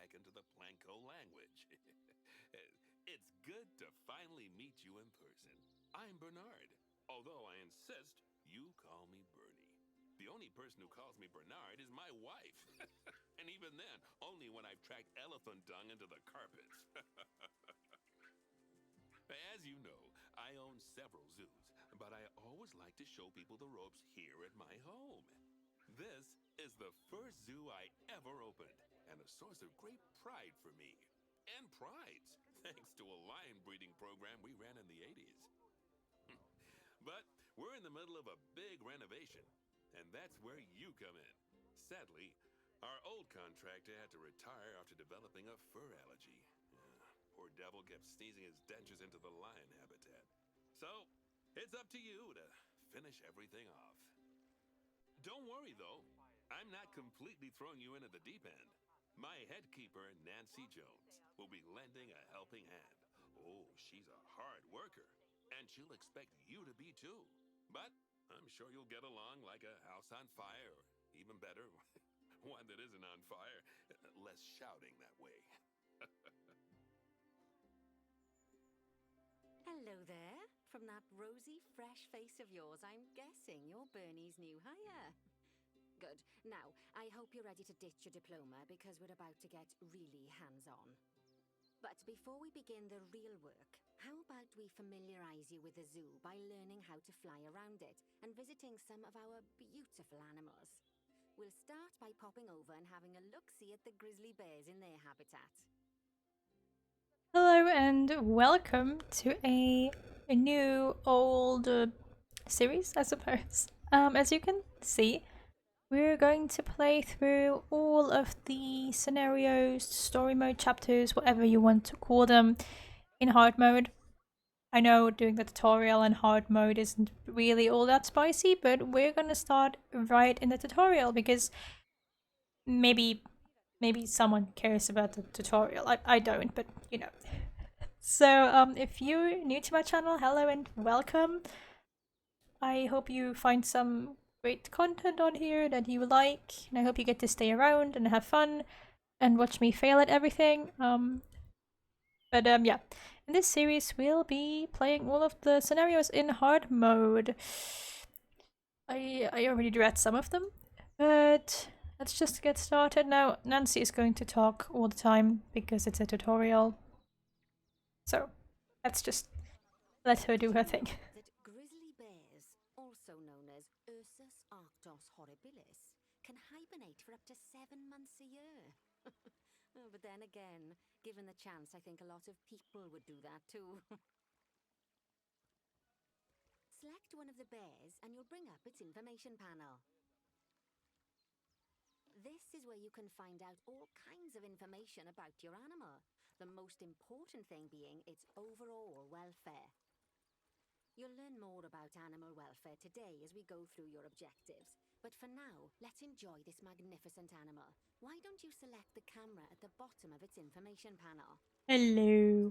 back into the Planko language. It's good to finally meet you in person. I'm Bernard, although I insist you call me Bernie. The only person who calls me Bernard is my wife. And even then, only when I've tracked elephant dung into the carpets. As you know, I own several zoos, but I always like to show people the ropes here at my home. This is the first zoo I ever opened, and a source of great pride for me. And prides, thanks to a lion breeding program we ran in the 80s. But we're in the middle of a big renovation, and that's where you come in. Sadly, our old contractor had to retire after developing a fur allergy. Poor devil kept sneezing his dentures into the lion habitat. So, it's up to you to finish everything off. Don't worry, though. I'm not completely throwing you in at the deep end. My head keeper, Nancy Jones, will be lending a helping hand. Oh, she's a hard worker, and she'll expect you to be too. But I'm sure you'll get along like a house on fire, or even better, one that isn't on fire. Less shouting that way. Hello there. From that rosy, fresh face of yours, I'm guessing you're Bernie's new hire. Good. Now, I hope you're ready to ditch your diploma because we're about to get really hands-on. But before we begin the real work, how about we familiarize you with the zoo by learning how to fly around it and visiting some of our beautiful animals? We'll start by popping over and having a look-see at the grizzly bears in their habitat. Hello and welcome to a new old series, I suppose. As you can see, we're going to play through all of the scenarios, story mode chapters, whatever you want to call them, in hard mode. I know doing the tutorial in hard mode isn't really all that spicy, but we're gonna start right in the tutorial because maybe someone cares about the tutorial. I don't, but you know. So, if you're new to my channel, hello and welcome. I hope you find some great content on here that you like, and I hope you get to stay around and have fun and watch me fail at everything. Yeah. In this series, we'll be playing all of the scenarios in hard mode. I already read some of them, but let's just get started now. Nancy is going to talk all the time because it's a tutorial. So, let's just let her do her thing. That grizzly bears, also known as Ursus arctos horribilis, can hibernate for up to 7 months a year. Oh, but then again, given the chance, I think a lot of people would do that too. Select one of the bears and you'll bring up its information panel. This is where you can find out all kinds of information about your animal, the most important thing being its overall welfare. You'll learn more about animal welfare today as we go through your objectives. But for now, let's enjoy this magnificent animal. Why don't you select the camera at the bottom of its information panel? Hello.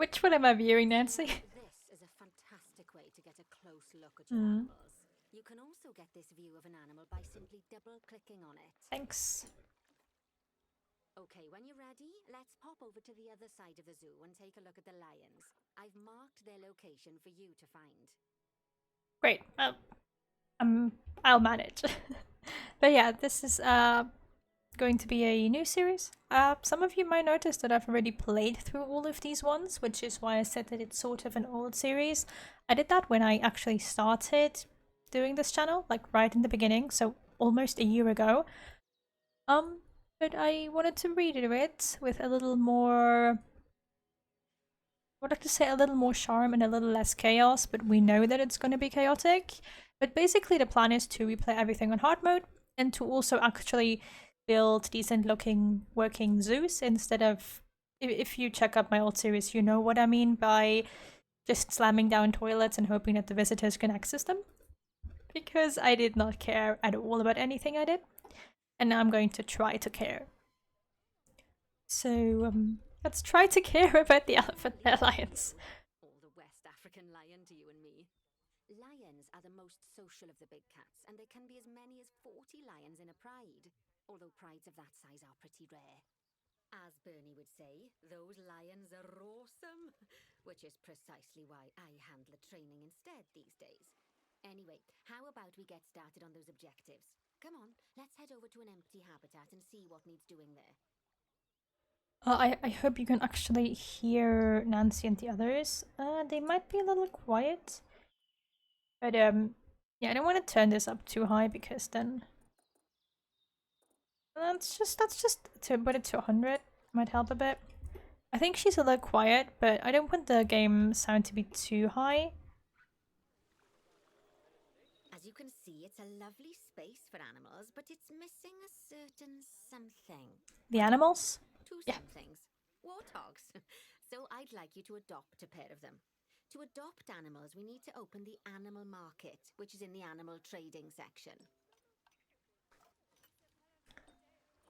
Which one am I viewing, Nancy? This is a fantastic way to get a close look at your animals. You can also get this view of an animal by simply double-clicking on it. Thanks. Okay, when you're ready, let's pop over to the other side of the zoo and take a look at the lions. I've marked their location for you to find. Great. I'll manage. But yeah, this is going to be a new series. Some of you might notice that I've already played through all of these ones, which is why I said that it's sort of an old series. I did that when I actually started doing this channel, like right in the beginning, so almost a year ago. But I wanted to redo it with a little more, I would like to say a little more charm and a little less chaos, but we know that it's going to be chaotic. But basically the plan is to replay everything on hard mode and to also actually build decent looking working zoos instead of, if you check out my old series, you know what I mean by just slamming down toilets and hoping that the visitors can access them. Because I did not care at all about anything I did, and now I'm going to try to care. So, let's try to care about the elephant lions. Or the West African lion to you and me. Lions are the most social of the big cats, and there can be as many as 40 lions in a pride. although prides of that size are pretty rare. As Bernie would say, those lions are awesome, which is precisely why I handle the training instead these days. Anyway, how about we get started on those objectives? Come on, let's head over to an empty habitat and see what needs doing there. I hope you can actually hear Nancy and the others. They might be a little quiet. But yeah, I don't want to turn this up too high because then let's just to put it to 100 might help a bit. I think she's a little quiet, but I don't want the game sound to be too high. As you can see, it's a lovely space for animals, but it's missing a certain something. The animals? Two Yeah. somethings. Warthogs. So I'd like you to adopt a pair of them. To adopt animals, we need to open the animal market, which is in the animal trading section.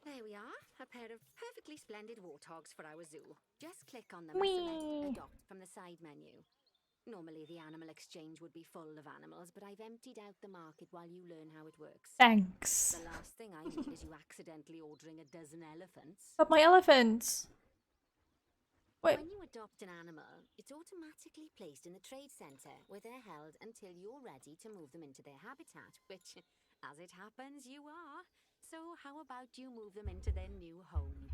There we are, a pair of perfectly splendid warthogs for our zoo. Just click on them and select Adopt from the side menu. Normally the animal exchange would be full of animals, but I've emptied out the market while you learn how it works. Thanks. The last thing I need is you accidentally ordering a dozen elephants. But my elephants! Wait. When you adopt an animal, it's automatically placed in the trade centre, where they're held until you're ready to move them into their habitat, which, as it happens, you are. So how about you move them into their new home?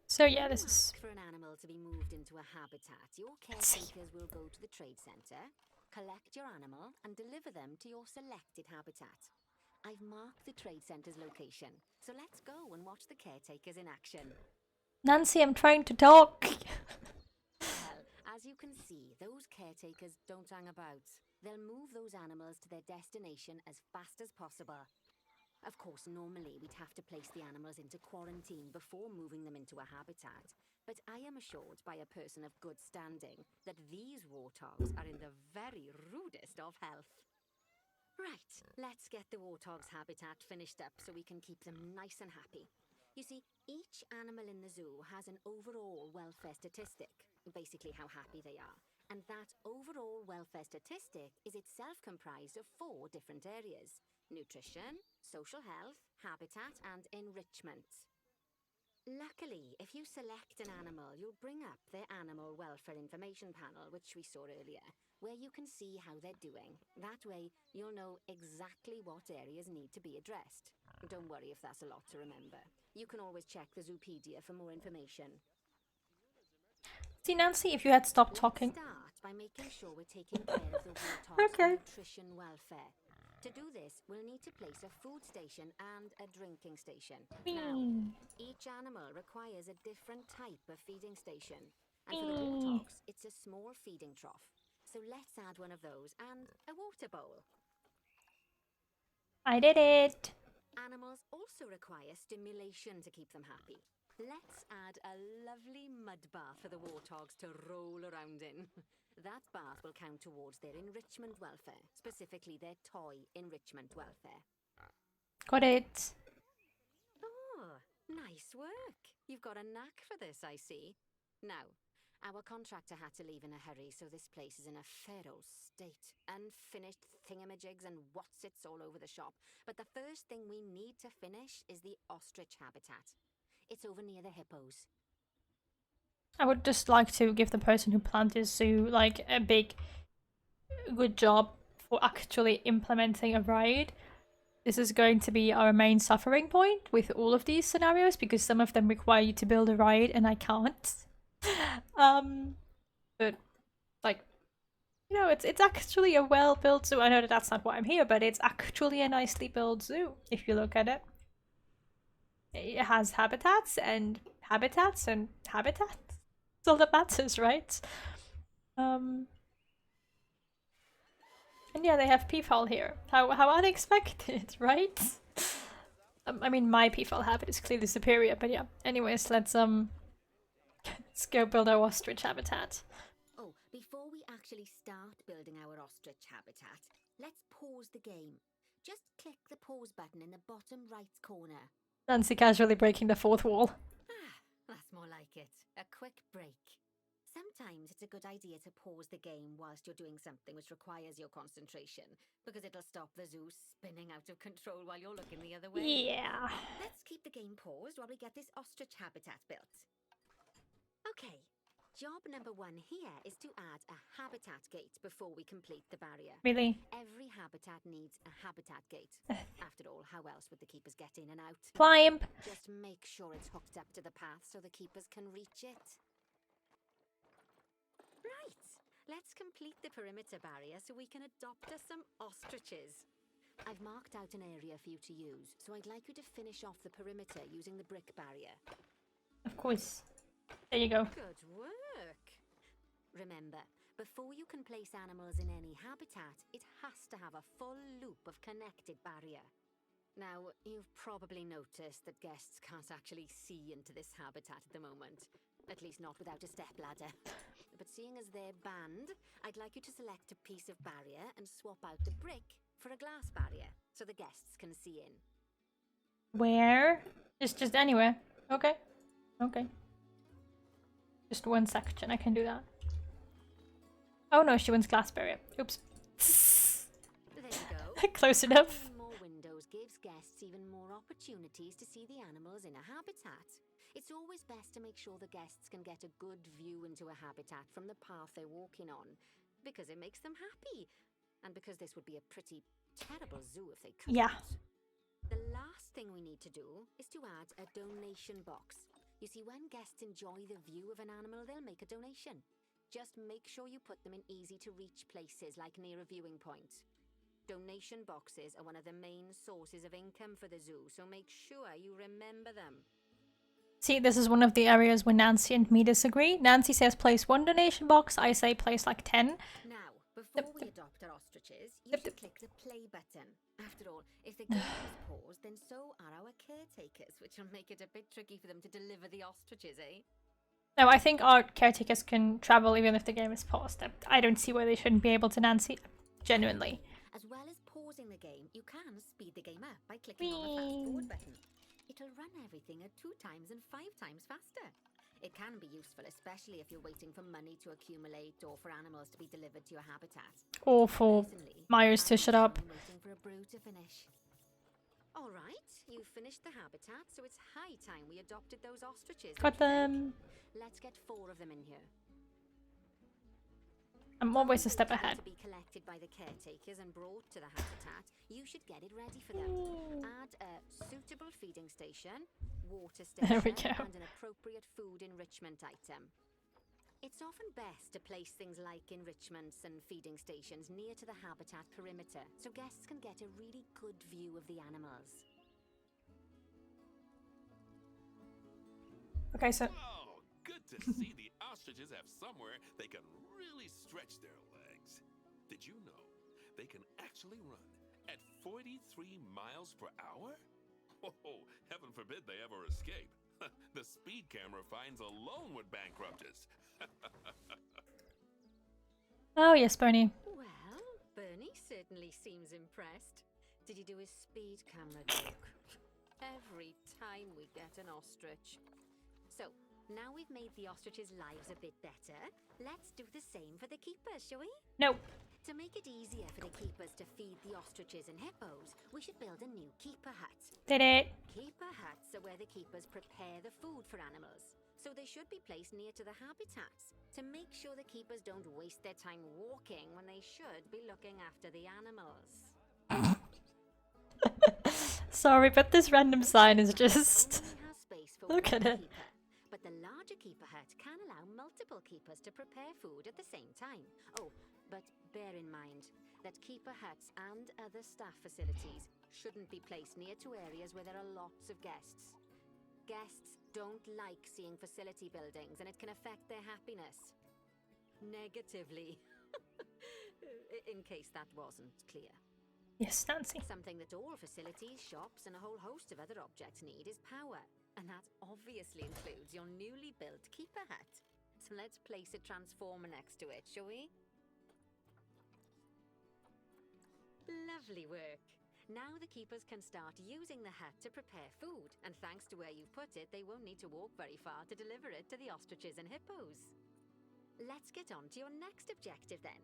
So yeah, When this you is... ask for an animal to be moved into a habitat, your caretakers will go to the trade centre, collect your animal, and deliver them to your selected habitat. I've marked the trade centre's location, so let's go and watch the caretakers in action. Nancy, I'm trying to talk! Well, as you can see, those caretakers don't hang about. They'll move those animals to their destination as fast as possible. Of course, normally we'd have to place the animals into quarantine before moving them into a habitat, but I am assured by a person of good standing that these warthogs are in the very rudest of health. Right, let's get the warthog's habitat finished up so we can keep them nice and happy. You see, each animal in the zoo has an overall welfare statistic, basically how happy they are. And that overall welfare statistic is itself comprised of 4 different areas: nutrition, social health, habitat, and enrichment. Luckily, if you select an animal, you'll bring up their animal welfare information panel, which we saw earlier, where you can see how they're doing. That way, you'll know exactly what areas need to be addressed. Don't worry if that's a lot to remember. You can always check the Zoopedia for more information. See, Nancy, if you had stopped talking... Let's start by making sure we're taking care of the warthog's nutrition welfare. To do this, we'll need to place a food station and a drinking station. Now, each animal requires a different type of feeding station. And for the warthogs, it's a small feeding trough. So let's add one of those and a water bowl. I did it! Animals also require stimulation to keep them happy. Let's add a lovely mud bath for the warthogs to roll around in. That bath will count towards their enrichment welfare, specifically their toy enrichment welfare. Got it. Oh, nice work. You've got a knack for this, I see. Now, our contractor had to leave in a hurry, so this place is in a feral state. Unfinished thingamajigs and whatsits all over the shop. But the first thing we need to finish is the ostrich habitat. It's over near the hippos. I would just like to give the person who planned this zoo like a big good job for actually implementing a ride. This is going to be our main suffering point with all of these scenarios because some of them require you to build a ride and I can't. But like, you know, it's actually a well-built zoo. I know that that's not why I'm here, but it's actually a nicely built zoo if you look at it. It has habitats and habitats and habitats. That's all that matters, right? And yeah, they have peafowl here. How unexpected, right? I mean, my peafowl habit is clearly superior, but yeah. Anyways, let's go build our ostrich habitat. Oh, before we actually start building our ostrich habitat, let's pause the game. Just click the pause button in the bottom right corner. Nancy casually breaking the fourth wall. Ah, that's more like it. A quick break. Sometimes it's a good idea to pause the game whilst you're doing something which requires your concentration, because it'll stop the zoo spinning out of control while you're looking the other way. Yeah. Let's keep the game paused while we get this ostrich habitat built. Okay, job number 1 here is to add a habitat gate before we complete the barrier. Really? Every habitat needs a habitat gate. After all, how else would the keepers get in and out? Climb. Just make sure it's hooked up to the path so the keepers can reach it. Right, let's complete the perimeter barrier so we can adopt us some ostriches. I've marked out an area for you to use, so I'd like you to finish off the perimeter using the brick barrier. Of course. There you go. Good work! Remember, before you can place animals in any habitat, it has to have a full loop of connected barrier. Now, you've probably noticed that guests can't actually see into this habitat at the moment. At least not without a stepladder. But seeing as they're banned, I'd like you to select a piece of barrier and swap out the brick for a glass barrier, so the guests can see in. Where? Just anywhere. Okay. Okay. Just one section, I can do that. Oh no, she wants glass barrier. Oops. There you go. Close enough. Adding more windows gives guests even more opportunities to see the animals in a habitat. It's always best to make sure the guests can get a good view into a habitat from the path they're walking on, because it makes them happy, and because this would be a pretty terrible zoo if they couldn't. Yeah. The last thing we need to do is to add a donation box. You see, when guests enjoy the view of an animal, they'll make a donation. Just make sure you put them in easy-to-reach places, like near a viewing point. Donation boxes are one of the main sources of income for the zoo, so make sure you remember them. See, this is one of the areas where Nancy and me disagree. Nancy says place 1 donation box, I say place like 10. Now, before we adopt our ostriches, you should click the play button. After all, if the game is paused, then so are our caretakers, which will make it a bit tricky for them to deliver the ostriches, eh? No, I think our caretakers can travel even if the game is paused. I don't see why they shouldn't be able to, Nancy. Genuinely. As well as pausing the game, you can speed the game up by clicking on the fast forward button. It'll run everything at 2 times and 5 times faster. It can be useful, especially if you're waiting for money to accumulate or for animals to be delivered to your habitat. Or for Personally, Myers to shut up. I'm waiting for a brew to finish. All right, you've finished the habitat, so it's high time we adopted those ostriches. Got them. Let's get 4 of them in here. I'm always a step ahead. To be collected by the caretakers and brought to the habitat, you should get it ready for them. Add a suitable feeding station, water There we station, go. and an appropriate food enrichment item. It's often best to place things like enrichments and feeding stations near to the habitat perimeter, so guests can get a really good view of the animals. Okay, so Oh, good to see the ostriches have somewhere they can really stretch their legs. Did you know they can actually run at 43 miles per hour? Oh, heaven forbid they ever escape. The speed camera fines alone would bankrupt us. oh yes, Bernie. Well, Bernie certainly seems impressed. Did you do his speed camera joke? Every time we get an ostrich. So, now we've made the ostriches' lives a bit better, let's do the same for the keepers, shall we? No. To make it easier for the keepers to feed the ostriches and hippos, we should build a new keeper hut. Did it. Keeper huts are where the keepers prepare the food for animals, so they should be placed near to the habitats to make sure the keepers don't waste their time walking when they should be looking after the animals. Sorry, but this random sign is just... Only has space for Look one at it. keeper, but the larger keeper hut can allow multiple keepers to prepare food at the same time. Oh, but bear in mind that keeper huts and other staff facilities shouldn't be placed near to areas where there are lots of guests. Guests don't like seeing facility buildings, and it can affect their happiness negatively. In case that wasn't clear. Yes, Nancy. Something that all facilities, shops, and a whole host of other objects need is power. And that obviously includes your newly built keeper hut. So let's place a transformer next to it, shall we? Lovely work. Now the keepers can start using the hut to prepare food. And thanks to where you've put it, they won't need to walk very far to deliver it to the ostriches and hippos. let's get on to your next objective then.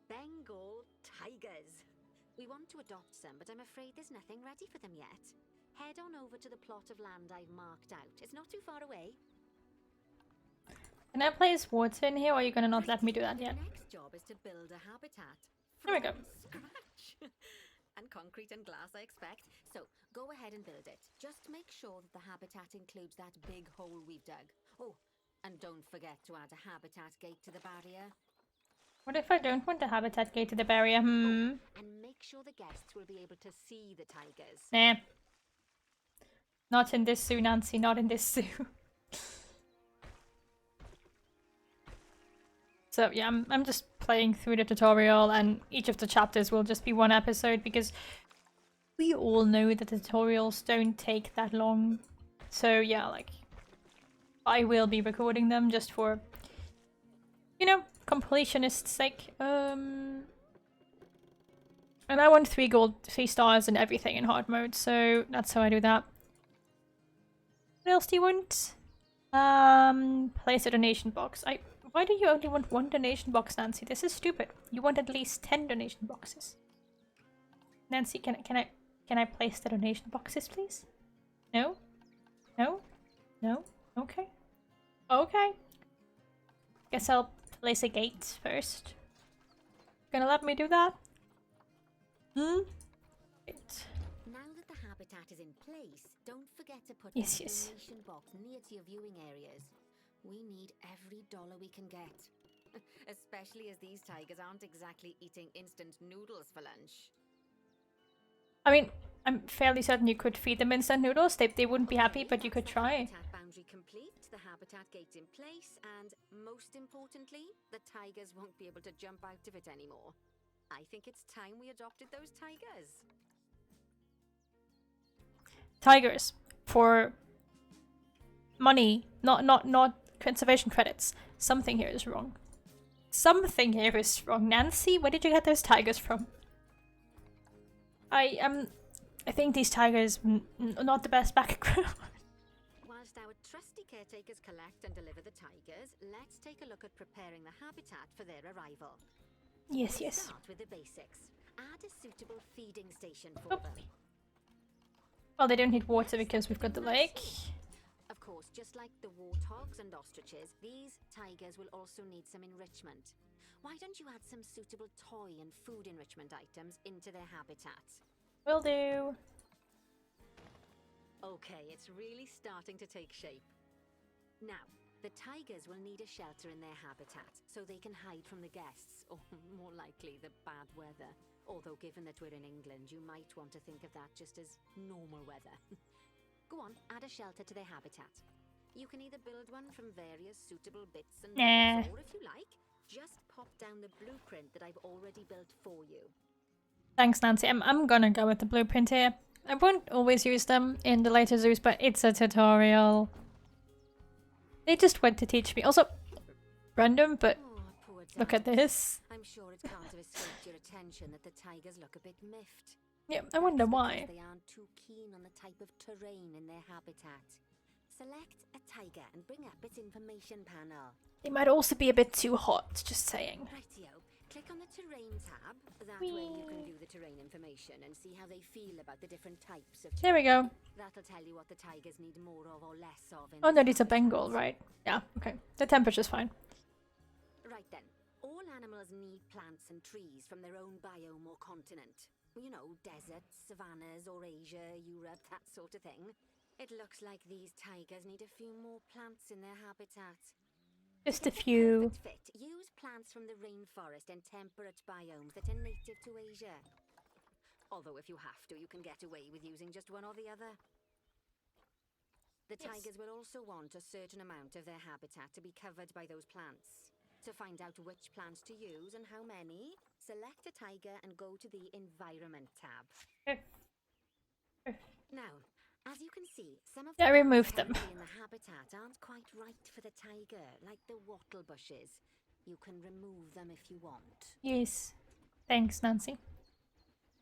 Bengal tigers. We want to adopt some, but I'm afraid there's nothing ready for them yet. Head on over to the plot of land I've marked out. It's not too far away. Can I place water in here, or are you gonna not let me do that yet? The next job is to build a habitat. There we go. Scratch. And concrete and glass, I expect. So, go ahead and build it. Just make sure that the habitat includes that big hole we've dug. Oh, and don't forget to add a habitat gate to the barrier. What if I don't want the habitat gate to the barrier? And make sure the guests will be able to see the tigers. Nah. Not in this zoo, Nancy. Not in this zoo. So yeah, I'm just playing through the tutorial, and each of the chapters will just be one episode because we all know that the tutorials don't take that long. So yeah, like I will be recording them just for, you know, completionist's sake. And I want 3 gold, 3 stars and everything in hard mode, so that's how I do that. What else do you want? Place a donation box. Why do you only want 1 donation box, Nancy? This is stupid. You want at least 10 donation boxes. Nancy, can I place the donation boxes, please? No? No? No? Okay. Okay. Guess I'll place a gate first. Gonna let me do that? Right. Now that the habitat is in place, don't forget to put Yes, the yes. donation box near to your viewing areas. We need every dollar we can get. Especially as these tigers aren't exactly eating instant noodles for lunch. I mean, I'm fairly certain you could feed them instant noodles. They wouldn't be happy, but you could try. Habitat boundary complete, the habitat gate in place, and most importantly, the tigers won't be able to jump out of it anymore. I think it's time we adopted those tigers. Tigers for money, not conservation credits. Something here is wrong. Something here is wrong. Nancy, where did you get those tigers from? I think these tigers not the best background. Whilst our trusty caretakers collect and deliver the tigers, let's take a look at preparing the habitat for their arrival. Yes, We'll yes. start with the basics. Add a suitable feeding station for them. Well, they don't need water because we've got the lake. Of course, just like the warthogs and ostriches, these tigers will also need some enrichment. Why don't you add some suitable toy and food enrichment items into their habitat? Will do. Okay, it's really starting to take shape. Now, the tigers will need a shelter in their habitat so they can hide from the guests, or more likely the bad weather. Although given that we're in England, you might want to think of that just as normal weather. Go on, add a shelter to their habitat. You can either build one from various suitable bits and bobs, or if you like, just pop down the blueprint that I've already built for you. Thanks, Nancy. I'm gonna go with the blueprint here. I won't always use them in the later zoos, but it's a tutorial. They just went to teach me. Also, random, but Poor look at Dad. this. I'm sure it can't have escaped your attention that the tigers look a bit miffed. Yeah, I wonder That's why. because they aren't too keen on the type of terrain in their habitat. Select a tiger and bring up its information panel. They might also be a bit too hot, just saying. Rightio. Click on the terrain tab. That way you can view the terrain information and see how they feel about the different types of terrain. There we go. That'll tell you what the tigers need more of or less of. In Oh no, their these are Bengal, habitats. right? Yeah, okay. The temperature's fine. Right then. All animals need plants and trees from their own biome or continent. You know, deserts, savannas, or Asia, Europe, that sort of thing. It looks like these tigers need a few more plants in their habitat. Just a Get the few. perfect fit. Use plants from the rainforest and temperate biomes that are native to Asia. Although if you have to, you can get away with using just one or the other. The Yes. tigers will also want a certain amount of their habitat to be covered by those plants. To find out which plants to use and how many, select a tiger and go to the Environment tab. Now, as you can see, some of the I plants removed them. currently in the habitat aren't quite right for the tiger, like the wattle bushes. You can remove them if you want. Yes. Thanks, Nancy.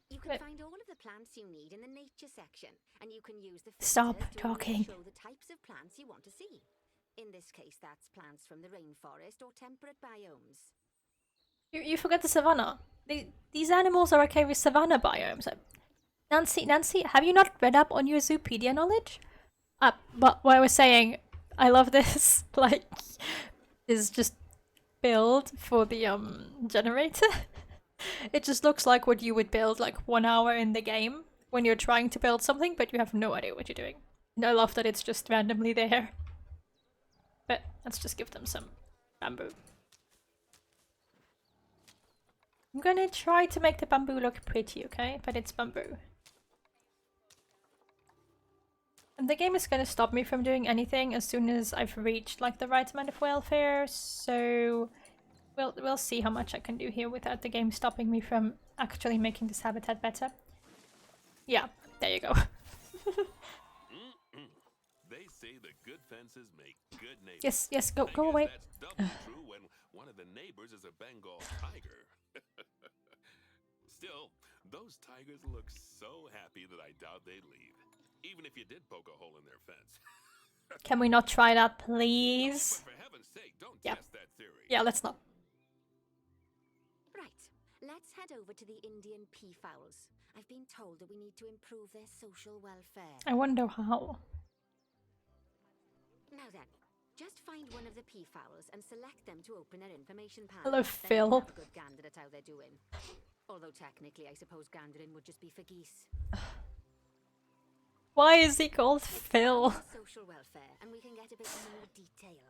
You can find all of the plants you need in the nature section, and you can use the Stop filters to only talking. show the types of plants you want to see. In this case, that's plants from the rainforest or temperate biomes. You forgot the savannah. These animals are okay with savannah biomes. Nancy, have you not read up on your Zoopedia knowledge? But what I was saying, I love this, like, is just build for the generator. It just looks like what you would build like 1 hour in the game when you're trying to build something, but you have no idea what you're doing. And I love that it's just randomly there. But let's just give them some bamboo. I'm gonna try to make the bamboo look pretty, okay? But it's bamboo. And the game is gonna stop me from doing anything as soon as I've reached like the right amount of welfare, so we'll see how much I can do here without the game stopping me from actually making this habitat better. Yeah, there you go. They say the good fences make good neighbors. Yes, go away. That's doubly true when one of the neighbors is a Bengal tiger. Still, those tigers look so happy that I doubt they'd leave, even if you did poke a hole in their fence. Can we not try that, please? But for heaven's sake, don't test that theory. Yeah, let's not. Right, let's head over to the Indian peafowls. I've been told that we need to improve their social welfare. I wonder how. Now then, just find one of the peafowls and select them to open their information panel. Hello, Then you Phil. can have a good gander at how they're doing. Although technically, I suppose gandering would just be for geese. Why is he called Phil? Social welfare, and we can get a bit more detail.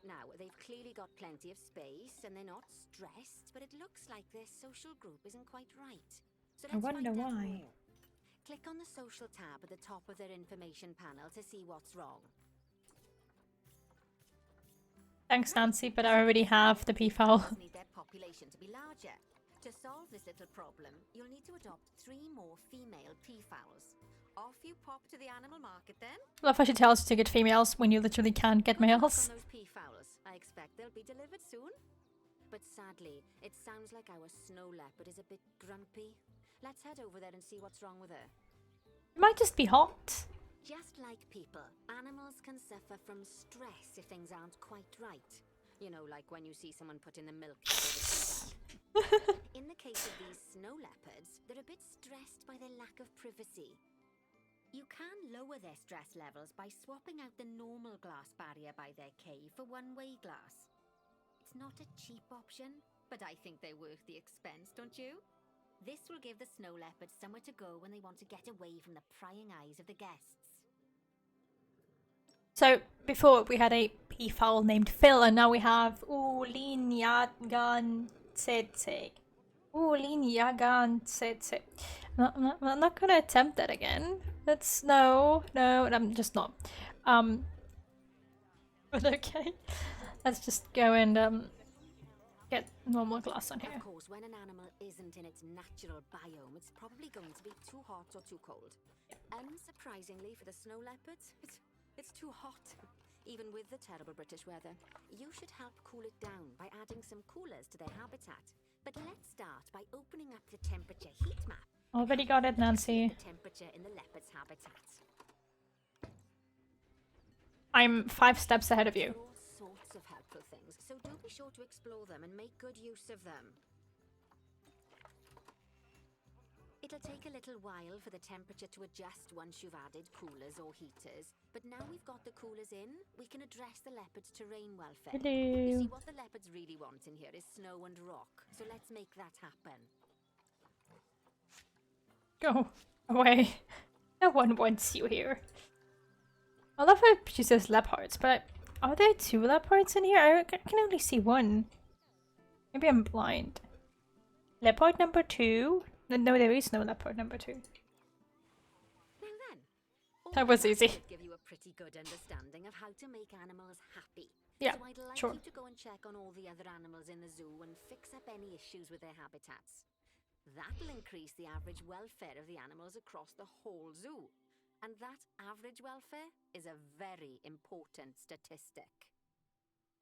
Now, they've clearly got plenty of space, and they're not stressed, but it looks like their social group isn't quite right. So I let's wonder find out why. more. Click on the social tab at the top of their information panel to see what's wrong. Thanks, Nancy, but I already have the peafowl. Need their population to be larger. To solve this little problem, you'll need to adopt 3 more female peafowls. Off you pop to the animal market then. Love how she tells you to get females when you literally can't get Good luck males. on those peafowls. I expect they'll be delivered soon. But sadly, it sounds like our snow leopard is a bit grumpy. Let's head over there and see what's wrong with her. It might just be hot. Just like people, animals can suffer from stress if things aren't quite right. You know, like when you see someone put in the milk before the tea bag. In the case of these snow leopards, they're a bit stressed by their lack of privacy. You can lower their stress levels by swapping out the normal glass barrier by their cave for one-way glass. It's not a cheap option, but I think they're worth the expense, don't you? This will give the snow leopards somewhere to go when they want to get away from the prying eyes of the guests. So, before we had a peafowl named Phil, and now we have Ulinyagan Tsetse. Ulinyagan Tsetse. I'm not gonna attempt that again. That's no, I'm just not. But okay. Let's just go and get normal glass on here. Of course, when an animal isn't in its natural biome, it's probably going to be too hot or too cold. Unsurprisingly for the snow leopards, it's too hot. Even with the terrible British weather, you should help cool it down by adding some coolers to their habitat. But let's start by opening up the temperature heat map. Already got it, Nancy. The temperature in the leopard's habitat. I'm 5 steps ahead of you. All sorts of helpful things, so do be sure to explore them and make good use of them. It'll take a little while for the temperature to adjust once you've added coolers or heaters, but now we've got the coolers in, we can address the leopard's terrain welfare. You Hello. see, what the leopards really want in here is snow and rock, so let's make that happen. Go away. No one wants you here. I love how she says leopards, but are there 2 leopards in here? I can only see 1. Maybe I'm blind. Leopard number 2? No, there is no leopard number 2. Now then, all That was of easy. should give you a pretty good understanding of how to make animals happy. Yeah, so I'd like sure. you to go and check on all the other animals in the zoo and fix up any issues with their habitats. That'll increase the average welfare of the animals across the whole zoo. And that average welfare is a very important statistic.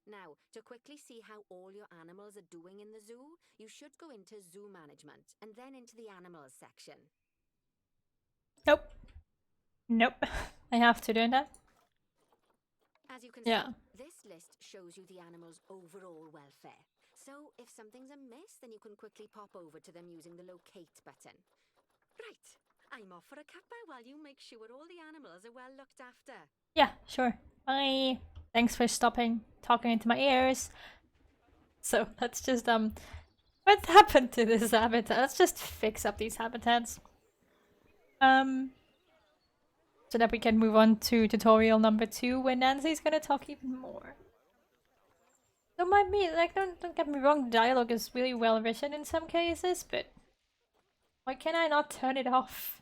Now, to quickly see how all your animals are doing in the zoo, you should go into zoo management and then into the animals section. Nope. Nope. I have to, don't I? As you can Yeah. see, this list shows you the animal's overall welfare. So if something's amiss, then you can quickly pop over to them using the locate button. Right, I'm off for a cuppa while you make sure all the animals are well looked after. Yeah, sure. Bye. Thanks for stopping, talking into my ears. So let's just what happened to this habitat? Let's just fix up these habitats. So that we can move on to tutorial number 2, where Nancy's gonna talk even more. Don't mind me, like, don't get me wrong, the dialogue is really well written in some cases, but why can I not turn it off?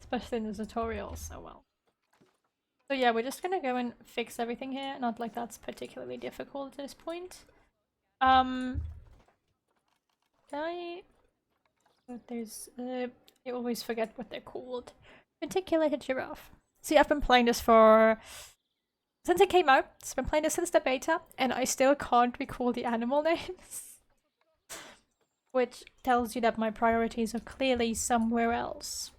Especially in the tutorials, oh well. So yeah, we're just gonna go and fix everything here, not like that's particularly difficult at this point. Can I... There's, I always forget what they're called. Reticulated giraffe. See, I've been playing this since it came out. I've been playing this since the beta, and I still can't recall the animal names. Which tells you that my priorities are clearly somewhere else.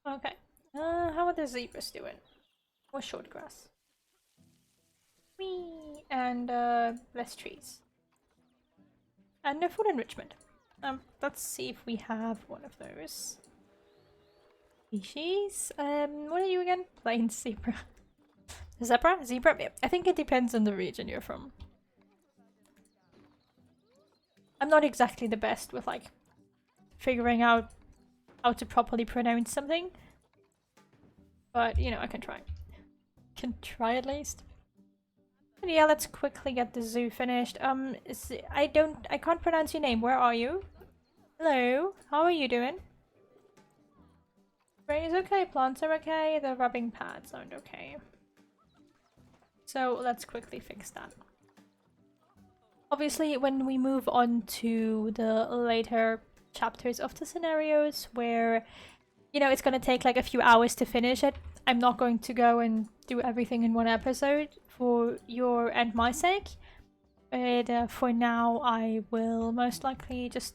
Okay. How are the zebras doing? Or short grass? Whee! And, less trees. And no food enrichment. Let's see if we have one of those. Species? What are you again? Plain zebra. Zebra? Zebra? I think it depends on the region you're from. I'm not exactly the best with, like, figuring out how to properly pronounce something. But, you know, I can try. Can try at least. But yeah, let's quickly get the zoo finished. I can't pronounce your name. Where are you? Hello? How are you doing? Spray is okay, plants are okay, the rubbing pads aren't okay. So let's quickly fix that. Obviously, when we move on to the later chapters of the scenarios where, you know, it's gonna take like a few hours to finish it, I'm not going to go and do everything in one episode for your and my sake. But for now, I will most likely just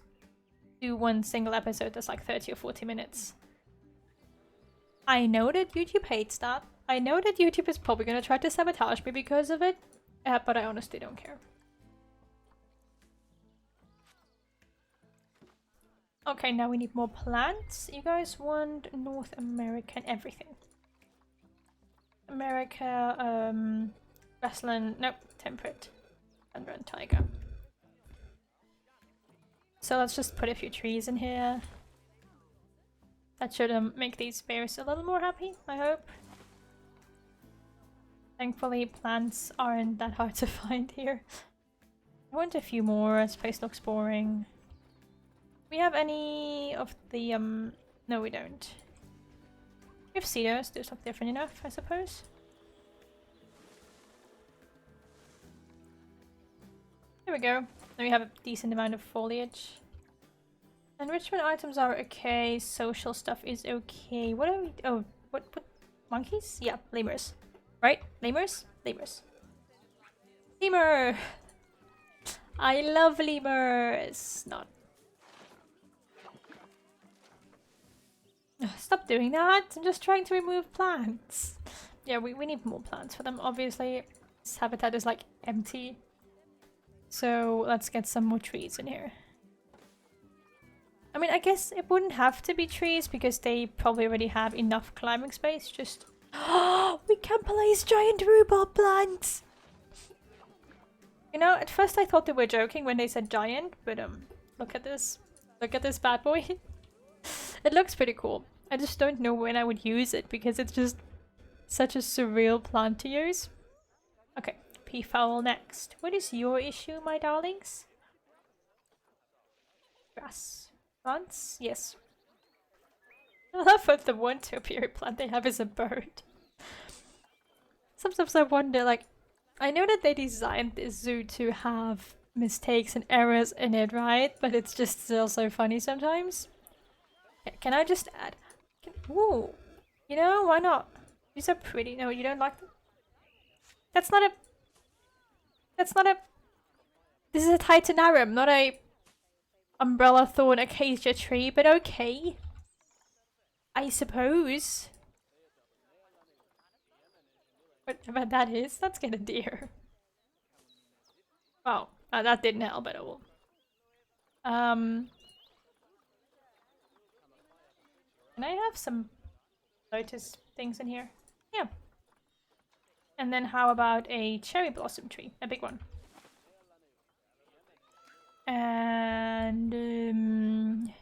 do one single episode that's like 30 or 40 minutes. I know that YouTube hates that. I know that YouTube is probably gonna try to sabotage me because of it, but I honestly don't care. Okay, now we need more plants. You guys want North American everything. America, grassland, nope, temperate, tundra and taiga. So let's just put a few trees in here. That should make these bears a little more happy, I hope. Thankfully, plants aren't that hard to find here. I want a few more, this place looks boring. Do we have any of the, no we don't. We have cedars, those look different enough, I suppose. There we go. Then we have a decent amount of foliage. Enrichment items are okay, social stuff is okay. What are we- oh, what monkeys? Yeah, lemurs. Right? Lemurs? Lemurs. Lemur! I love lemurs! Not. Ugh, stop doing that! I'm just trying to remove plants. Yeah, we need more plants for them, obviously. This habitat is like empty. So let's get some more trees in here. I mean, I guess it wouldn't have to be trees because they probably already have enough climbing space. Just we can place giant rhubarb plants. You know, at first I thought they were joking when they said giant, but look at this. Look at this bad boy. It looks pretty cool. I just don't know when I would use it because it's just such a surreal plant to use. Okay, peafowl next. What is your issue, my darlings? Grass. Plants? Yes. I love what the one topiary plant they have is a bird. Sometimes I wonder, like, I know that they designed this zoo to have mistakes and errors in it, right? But it's just still so funny sometimes. Can I just add? Ooh. You know, why not? These are pretty. No, you don't like them? That's not a... This is a Titanarum, not a... umbrella thorn acacia tree, but okay. I suppose. Whatever that is, let's get a deer. Oh, that didn't help at all. Can I have some lotus things in here? Yeah. And then how about a cherry blossom tree? A big one. And an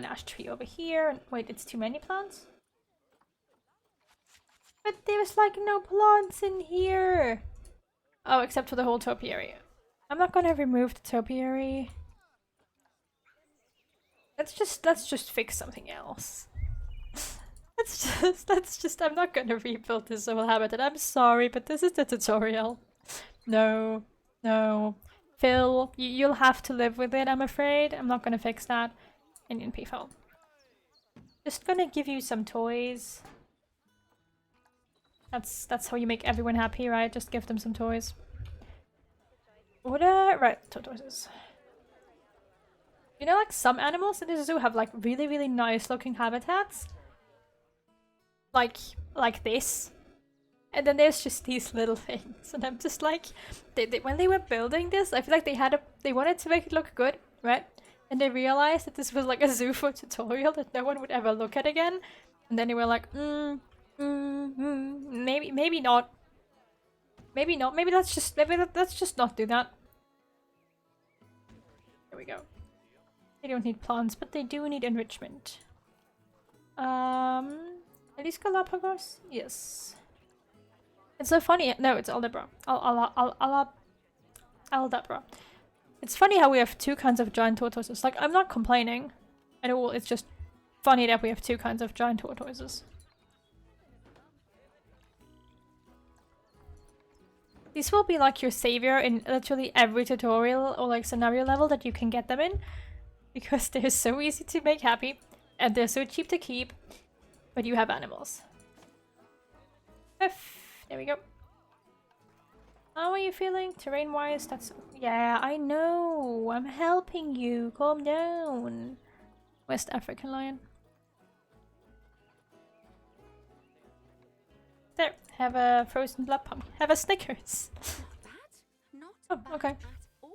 ash tree over here. Wait, it's too many plants? But there's like no plants in here. Oh, except for the whole topiary. I'm not gonna remove the topiary. Let's just fix something else. let's just I'm not gonna rebuild this whole habitat. I'm sorry, but this is the tutorial. No. Phil, you'll have to live with it, I'm afraid. I'm not gonna fix that. Indian people. Just gonna give you some toys. That's how you make everyone happy, right? Just give them some toys. Right, tortoises. You know, like some animals in the zoo have like really nice looking habitats. Like this. And then there's just these little things. And I'm just like, when they were building this, I feel like they wanted to make it look good, right? And they realized that this was like a zoo for tutorial that no one would ever look at again. And then they were like, maybe not. Maybe not. Maybe let's just not do that. There we go. They don't need plants, but they do need enrichment. Are these Galapagos? Yes. It's so funny. No, it's Aldabra. Aldabra. It's funny how we have two kinds of giant tortoises. Like, I'm not complaining at all. It's just funny that we have two kinds of giant tortoises. These will be like your savior in literally every tutorial or like scenario level that you can get them in. Because they're so easy to make happy. And they're so cheap to keep. But you have animals. There we go. How are you feeling? Terrain-wise, that's... Yeah, I know. I'm helping you. Calm down. West African lion. There. Have a frozen blood pumpkin. Have a Snickers. Not bad. Okay. At all.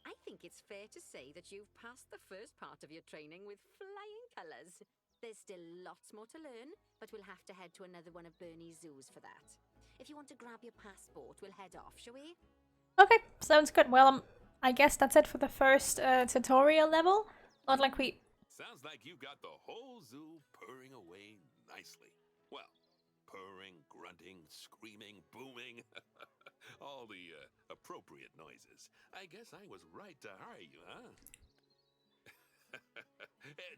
I think it's fair to say that you've passed the first part of your training with flying colours. There's still lots more to learn, but we'll have to head to another one of Bernie's zoos for that. If you want to grab your passport, we'll head off, shall we? Okay, sounds good. Well, I guess that's it for the first tutorial level. Not like we... Sounds like you've got the whole zoo purring away nicely. Well, purring, grunting, screaming, booming. All the appropriate noises. I guess I was right to hire you, huh?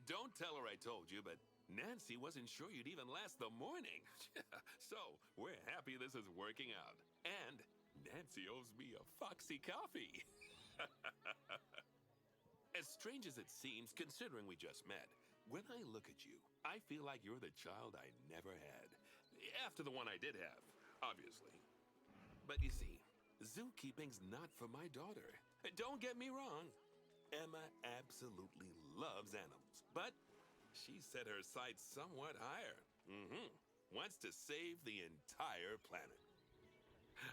Don't tell her I told you, but Nancy wasn't sure you'd even last the morning. So, we're happy this is working out. And Nancy owes me a foxy coffee. As strange as it seems, considering we just met, when I look at you, I feel like you're the child I never had. After the one I did have, obviously. But you see, zookeeping's not for my daughter. Don't get me wrong. Emma absolutely loves animals, but she set her sights somewhat higher. Wants to save the entire planet.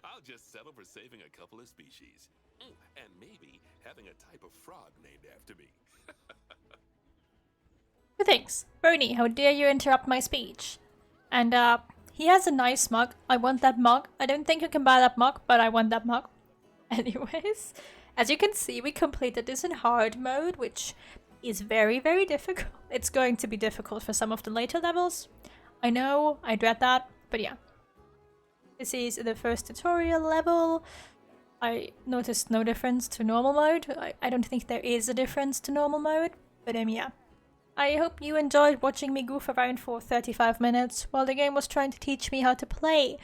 I'll just settle for saving a couple of species. And maybe having a type of frog named after me. Thanks. Bernie, how dare you interrupt my speech? And, he has a nice mug. I want that mug. I don't think you can buy that mug, but I want that mug. Anyways, as you can see, we completed this in hard mode, which is very difficult. It's going to be difficult for some of the later levels. I know, I dread that, but yeah. This is the first tutorial level. I noticed no difference to normal mode. I don't think there is a difference to normal mode, but yeah. I hope you enjoyed watching me goof around for 35 minutes while the game was trying to teach me how to play.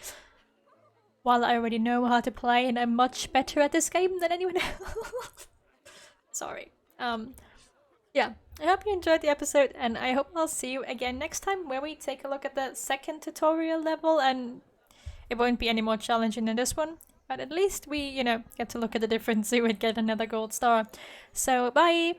While I already know how to play and I'm much better at this game than anyone else. Sorry. Yeah, I hope you enjoyed the episode and I hope I'll see you again next time where we take a look at the second tutorial level, and it won't be any more challenging than this one. But at least we, get to look at the different zoo and get another gold star. So, bye!